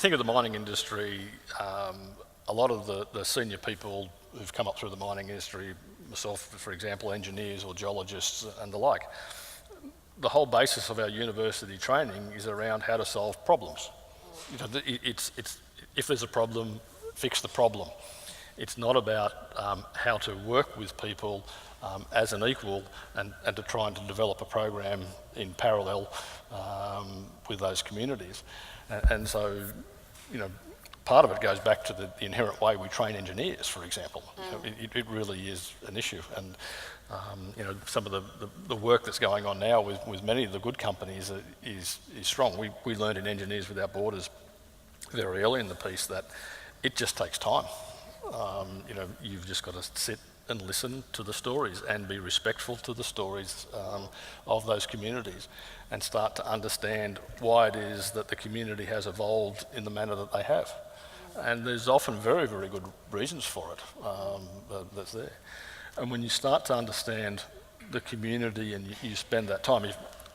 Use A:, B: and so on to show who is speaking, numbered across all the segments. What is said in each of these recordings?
A: think of the mining industry, a lot of the senior people who've come up through the mining industry, myself, for example, engineers or geologists and the like, the whole basis of our university training is around how to solve problems. You know, it's if there's a problem, fix the problem. It's not about how to work with people as an equal and to try and to develop a program in parallel with those communities. And so, you know, part of it goes back to the inherent way we train engineers, for example. You know, it really is an issue. And you know, some of the work that's going on now with many of the good companies is strong. We learned in Engineers Without Borders very early in the piece that it just takes time. You know, you've just got to sit and listen to the stories and be respectful to the stories of those communities and start to understand why it is that the community has evolved in the manner that they have. And there's often very, very good reasons for it that's there. And when you start to understand the community and you spend that time,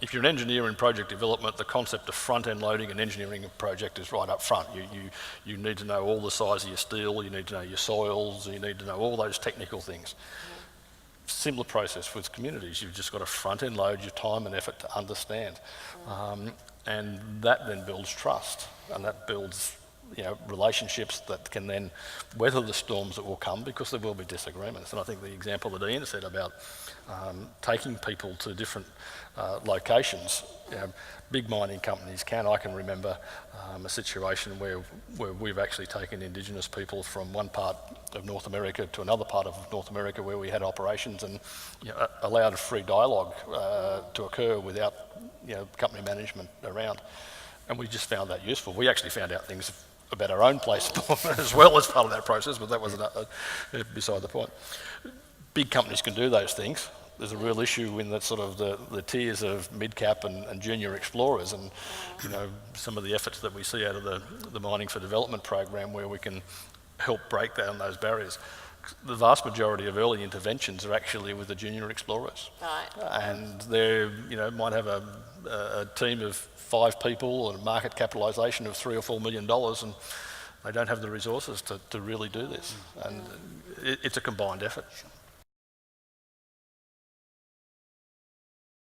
A: if you're an engineer in project development, the concept of front-end loading and engineering a project is right up front. You need to know all the size of your steel, you need to know your soils, you need to know all those technical things. Similar process with communities. You've just got to front-end load your time and effort to understand. And that then builds trust, and that builds, you know, relationships that can then weather the storms that will come, because there will be disagreements. And I think the example that Ian said about taking people to different locations, you know, big mining companies I can remember a situation where we've actually taken Indigenous people from one part of North America to another part of North America where we had operations, and, you know, allowed a free dialogue to occur without, you know, company management around. And we just found that useful. We actually found out things about our own place as well as part of that process, but that was beside the point. Big companies can do those things. There's a real issue in that sort of the tiers of mid-cap and junior explorers, and, you know, some of the efforts that we see out of the Mining for Development program where we can help break down those barriers. The vast majority of early interventions are actually with the junior explorers. Right. And they, you know, might have a team of 5 people and a market capitalisation of $3 or $4 million, and they don't have the resources to really do this. And it's a combined effort.